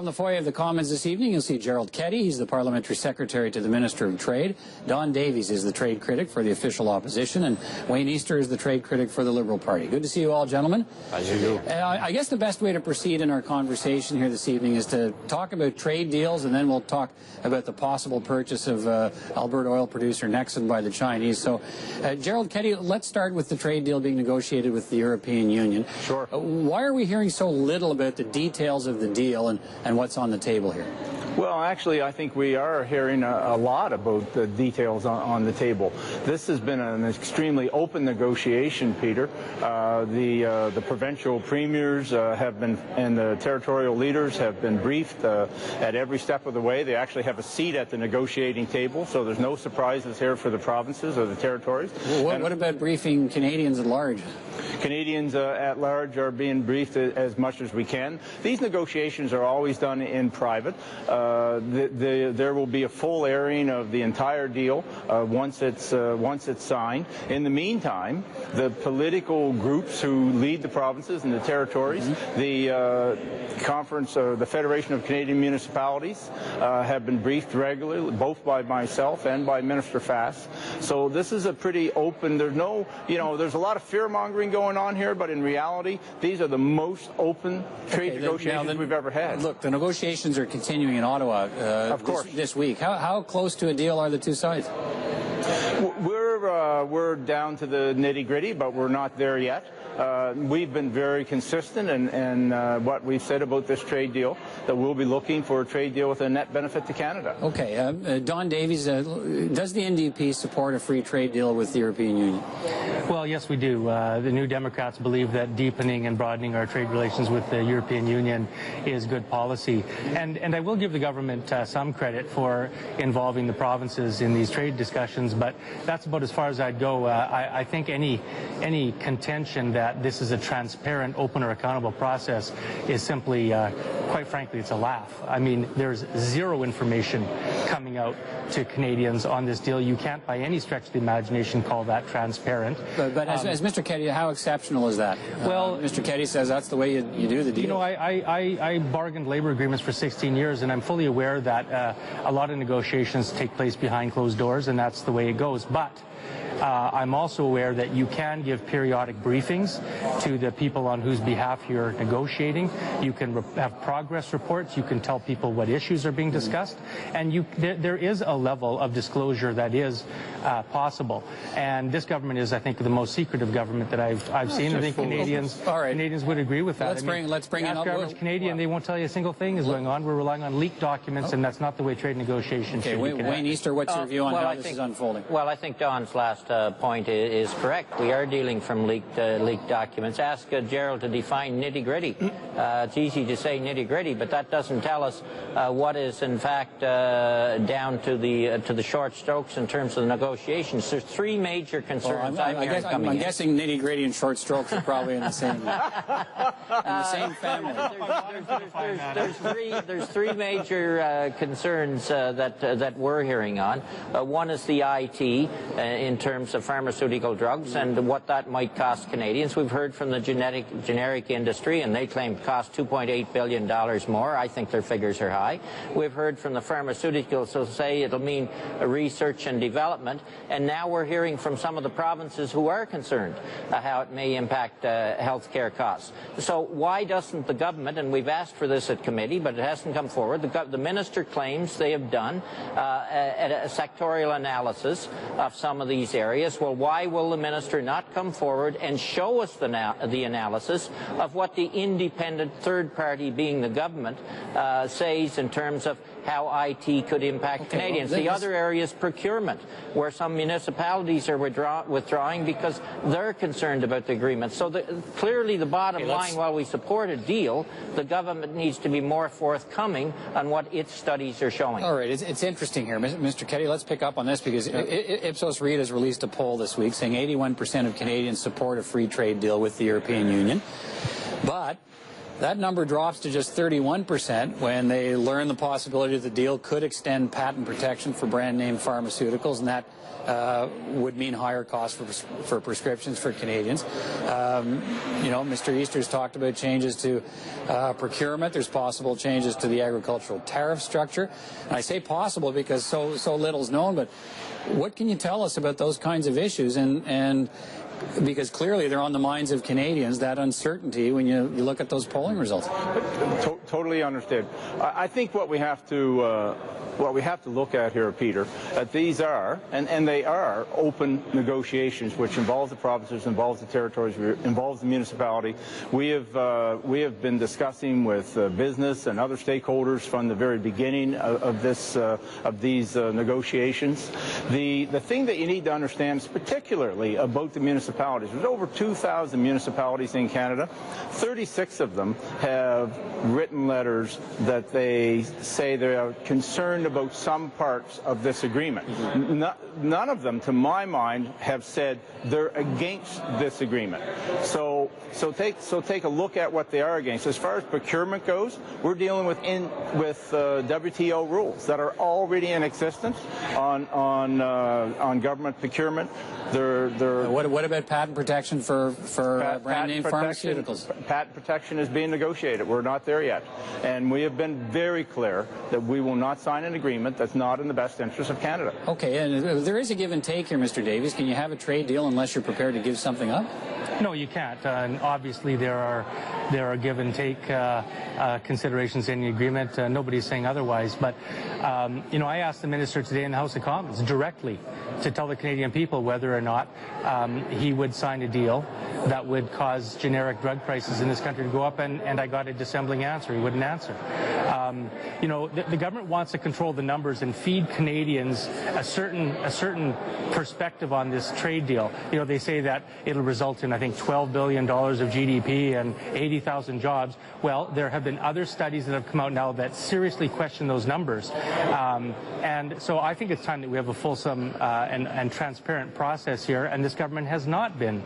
Out in the foyer of the Commons this evening, you'll see Gerald Keddy. He's the Parliamentary Secretary to the Minister of Trade. Davies is the trade critic for the official opposition, and Wayne Easter is the trade critic for the Liberal Party. Good to see you all, gentlemen. As you do. I guess the best way to proceed in our conversation here this evening is to talk about trade deals, and then we'll talk about the possible purchase of Alberta oil producer Nexon by the Chinese. So, Gerald Keddy, let's start with the trade deal being negotiated with the European Union. Sure. Why are we hearing so little about the details of the deal and what's on the table here? Well, actually, I think we are hearing a lot about the details on the table. This has been an extremely open negotiation, Peter. The provincial premiers have been, and the territorial leaders have been briefed at every step of the way. They actually have a seat at the negotiating table, so there's no surprises here for the provinces or the territories. Well, what about briefing Canadians at large? Canadians at large are being briefed as much as we can. These negotiations are always done in private. There will be a full airing of the entire deal once it's signed. In the meantime, the political groups who lead the provinces and the territories, the conference, the Federation of Canadian Municipalities, have been briefed regularly, both by myself and by Minister Fass. So this is a pretty open. There's no, there's a lot of fear-mongering going on here, but in reality, these are the most open trade negotiations we've ever had. Look, the negotiations are continuing in Ottawa of course. This week. How close to a deal are the two sides? We're down to the nitty-gritty, but we're not there yet. We've been very consistent in what we've said about this trade deal, that we'll be looking for a trade deal with a net benefit to Canada. Okay. Davies, does the NDP support a free trade deal with the European Union? Well, yes, we do. The New Democrats believe that deepening and broadening our trade relations with the European Union is good policy. And I will give the government some credit for involving the provinces in these trade discussions, but that's about as far as I'd go. I think any contention that this is a transparent, open, or accountable process is simply, quite frankly, it's a laugh. I mean, there's zero information coming out to Canadians on this deal. You can't, by any stretch of the imagination, call that transparent. But as Mr. Keddy, how exceptional is that? Well, Mr. Keddy says that's the way you do the deal. You know, I bargained labor agreements for 16 years, and I'm fully aware that a lot of negotiations take place behind closed doors, and that's the way it goes. But I'm also aware that you can give periodic briefings to the people on whose behalf you're negotiating. You can have progress reports. You can tell people what issues are being discussed. And there is a level of disclosure that is possible. And this government is, I think, the most secretive government that I've seen. I think Canadians would agree with that. Let's bring in average Canadian, they won't tell you a single thing is going on. We're relying on leaked documents, and that's not the way trade negotiations should be conducted. Wayne Easter, what's your view on how this is unfolding? Well, I think Don's last point is correct. We are dealing from leaked documents. Ask Gerald to define nitty-gritty. It's easy to say nitty-gritty, but that doesn't tell us what is in fact down to the short strokes in terms of the negotiations. There's three major concerns I'm guessing nitty-gritty and short strokes are probably in the same family. There's three major concerns that we're hearing on. One is the IT in terms of pharmaceutical drugs and what that might cost Canadians. We've heard from the generic industry, and they claim it costs $2.8 billion more. I think their figures are high. We've heard from the pharmaceuticals who say it'll mean research and development, and now we're hearing from some of the provinces who are concerned how it may impact health care costs. So why doesn't the government, and we've asked for this at committee, but it hasn't come forward, the minister claims they have done a sectorial analysis of some of these areas. Well, why will the minister not come forward and show us the analysis of what the independent third party, being the government, says in terms of how IT could impact Canadians? The other area is procurement, where some municipalities are withdrawing because they're concerned about the agreement. So clearly the bottom line, while we support a deal, the government needs to be more forthcoming on what its studies are showing. All right, it's interesting here. Mr. Keddy, let's pick up on this because Ipsos Reid has released a poll this week saying 81% of Canadians support a free trade deal with the European Union. But That number drops to just 31% when they learn the possibility that the deal could extend patent protection for brand name pharmaceuticals, and that would mean higher costs for prescriptions for Canadians. You know, Mr. Easter's talked about changes to procurement. There's possible changes to the agricultural tariff structure. And I say possible because so little's known, but what can you tell us about those kinds of issues? And because clearly they're on the minds of Canadians, that uncertainty when you look at those polling results. Totally understood. I think what we have to look at here, Peter, that these are, and they are, open negotiations which involve the provinces, involves the territories, involves the municipality. We have been discussing with business and other stakeholders from the very beginning of these negotiations. The thing that you need to understand, particularly about the municipalities, there's over 2,000 municipalities in Canada. 36 of them have written letters that they say they are concerned about some parts of this agreement. None of them, to my mind, have said they're against this agreement. So take a look at what they are against. As far as procurement goes, we're dealing with WTO rules that are already in existence on government procurement. What about patent protection for brand name pharmaceuticals? Patent protection is being negotiated. We're not there yet. And we have been very clear that we will not sign an agreement that's not in the best interest of Canada. Okay, and there is a give and take here, Mr. Davies. Can you have a trade deal unless you're prepared to give something up? No, you can't. And obviously, there are give and take considerations in the agreement. Nobody's saying otherwise. But you know, I asked the minister today in the House of Commons directly to tell the Canadian people whether or not he would sign a deal that would cause generic drug prices in this country to go up, and I got a dissembling answer. He wouldn't answer. You know, the government wants to control the numbers and feed Canadians a certain perspective on this trade deal. You know, they say that it'll result in, I think, $12 billion of GDP and 80,000 jobs. Well, there have been other studies that have come out now that seriously question those numbers. And so I think it's time that we have a fulsome and transparent process here, and this government has not been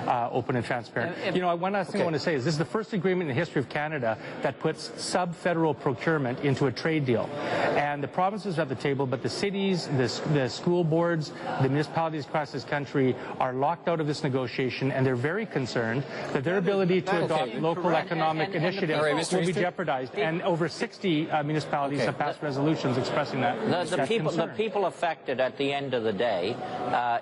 open and transparent. You know, one last thing I want to say is this is the first agreement in the history of Canada that puts sub-federal procurement into a trade deal. And the provinces are at the table, but the cities, the school boards, the municipalities across this country are locked out of this negotiation, and they're very concerned that their ability to adopt local economic initiatives will be jeopardized. And over 60 municipalities have passed resolutions expressing that. The people affected at the end of the day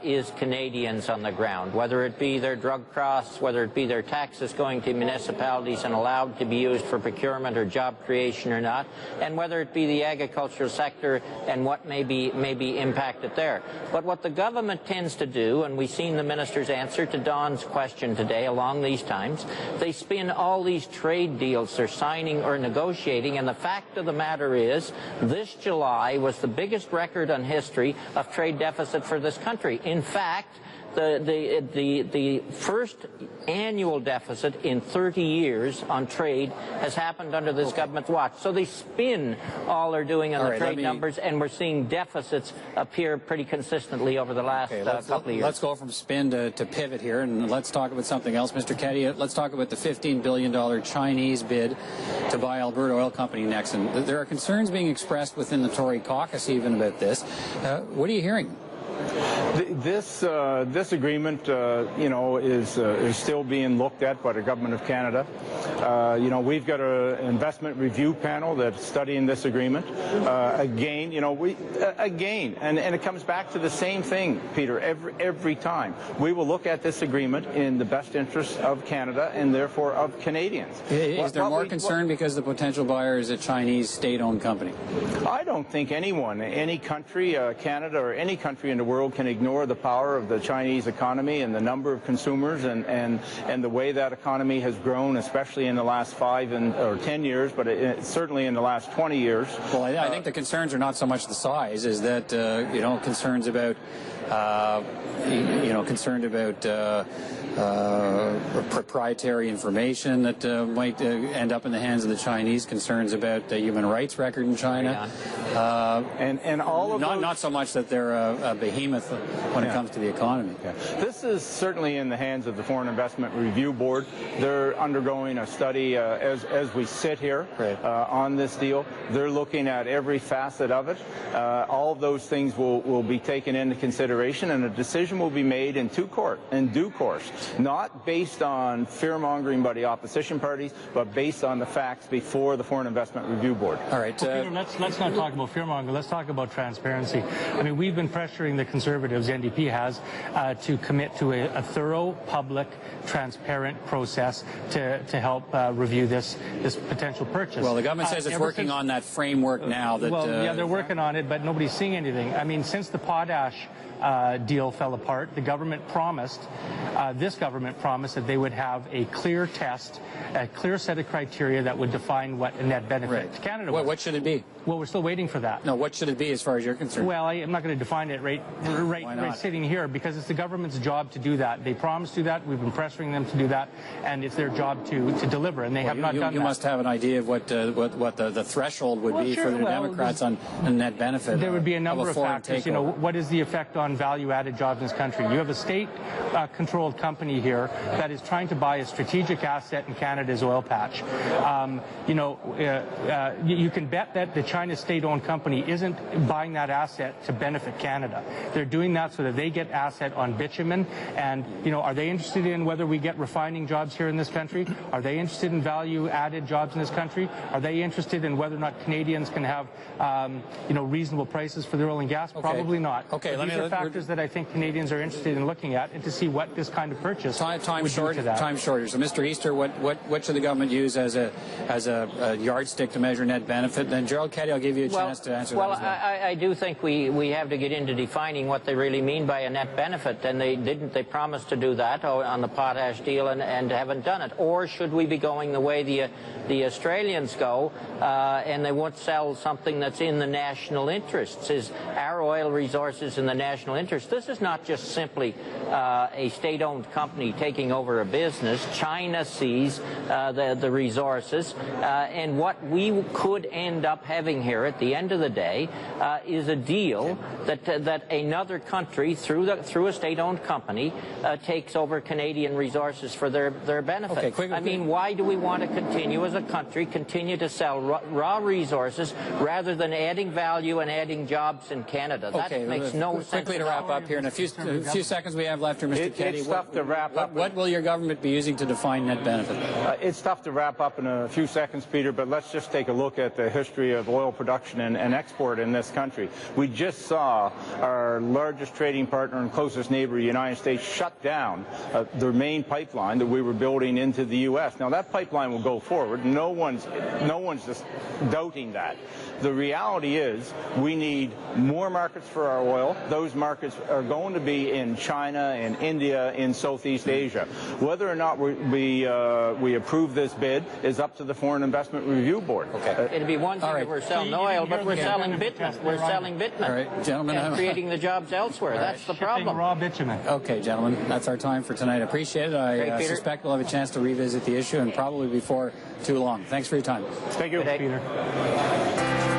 is Canadians on the ground, whether it be their drug costs, whether it be their taxes going to municipalities and allowed to be used for procurement or job creation or not, and whether it be the agricultural sector and what may be impacted there. But what the government tends to do, and we've seen the minister's answer to Don's question today along these times, they spin all these trade deals they're signing or negotiating, and the fact of the matter is this July was the biggest record on history of trade deficit for this country. In fact, the first annual deficit in 30 years on trade has happened under this government's watch. So they spin all they're doing on the trade numbers, and we're seeing deficits appear pretty consistently over the last couple of years. Let's go from spin to pivot here, and let's talk about something else. Mr. Keddy, let's talk about the $15 billion Chinese bid to buy Alberta Oil Company Nexon. There are concerns being expressed within the Tory caucus even about this. What are you hearing? This agreement, you know, is still being looked at by the Government of Canada. You know, we've got an investment review panel that's studying this agreement. Again, you know, and it comes back to the same thing, Peter, every time. We will look at this agreement in the best interest of Canada and therefore of Canadians. Is there more concern because the potential buyer is a Chinese state-owned company? I don't think anyone, any country, Canada or any country in the world can ignore the power of the Chinese economy and the number of consumers and the way that economy has grown, especially in the last 5 or 10 years, but certainly in the last 20 years. Well, I think the concerns are not so much the size, is that, you know, concerns about concerned about proprietary information that might end up in the hands of the Chinese, concerns about the human rights record in China, and all of not so much that they're a behemoth when it comes to the economy. Yeah. This is certainly in the hands of the Foreign Investment Review Board. They're undergoing a study as we sit here on this deal. They're looking at every facet of it. All of those things will be taken into consideration, and a decision will be made in due course, not based on fear-mongering by the opposition parties, but based on the facts before the Foreign Investment Review Board. All right. Peter, let's not talk about fear-mongering. Let's talk about transparency. I mean, we've been pressuring the Conservatives, the NDP has, to commit to a thorough, public, transparent process to help review this potential purchase. Well, the government says it's working on that framework now. Yeah, they're working on it, but nobody's seeing anything. I mean, since the potash deal fell apart, the government promised, this government promised that they would have a clear test, a clear set of criteria that would define what a net benefit to Canada was. What should it be? Well, we're still waiting for that. No, what should it be as far as you're concerned? Well, I'm not going to define it right sitting here, because it's the government's job to do that. They promised to do that. We've been pressuring them to do that, and it's their job to deliver, and they have not done that. You must have an idea of what the threshold would be for the Democrats on net benefit. There would be a number of factors. Takeover. You know, what is the effect on value-added jobs in this country? You have a state-controlled company here that is trying to buy a strategic asset in Canada's oil patch. You can bet that the China state-owned company isn't buying that asset to benefit Canada. They're doing that so that they get asset on bitumen. And, are they interested in whether we get refining jobs here in this country? Are they interested in value-added jobs in this country? Are they interested in whether or not Canadians can have, reasonable prices for their oil and gas? Okay. Probably not. Okay, these are factors that I think Canadians are interested in looking at, and to see what this kind of purchase would do to that. Time shortage. So, Mr. Easter, what should the government use as a yardstick to measure net benefit? Then Gerald Keddy, I'll give you a chance to answer that as well. I do think we have to get into defining what they really mean by a net benefit, and they didn't. They promised to do that on the potash deal and haven't done it. Or should we be going the way the Australians go, and they won't sell something that's in the national interests? Is our oil resources in the national interest? This is not just simply a state-owned company taking over a business. China sees the resources, and what we could end up having here at the end of the day is a deal that another country, through a state-owned company, takes over Canadian resources for their benefit. Okay, quickly. I mean, why do we want to continue as a country, continue to sell raw resources rather than adding value and adding jobs in Canada? That makes no sense. Quickly to wrap up here, in a few seconds we have left here, Mr. Keddy. It's tough to wrap up. What will your government be using to define net benefit? It's tough to wrap up in a few seconds, Peter, but let's just take a look at the history of oil production and export in this country. We just saw our largest trading partner and closest neighbor, the United States, shut down their main pipeline that we were building into the U.S. Now, that pipeline will go forward. No one's just doubting that. The reality is we need more markets for our oil. Those markets are going to be in China, in India, in Southeast Asia. Whether or not we approve this bid is up to the Foreign Investment Review Board. Okay. It'd be one thing if we're selling oil, but we're selling bitumen. We're selling bitumen. All right, gentlemen. And creating the jobs elsewhere. That's the problem. Raw bitumen. Okay, gentlemen. That's our time for tonight. I appreciate it. I suspect we'll have a chance to revisit the issue, and probably before too long. Thanks for your time. Thank you, Peter.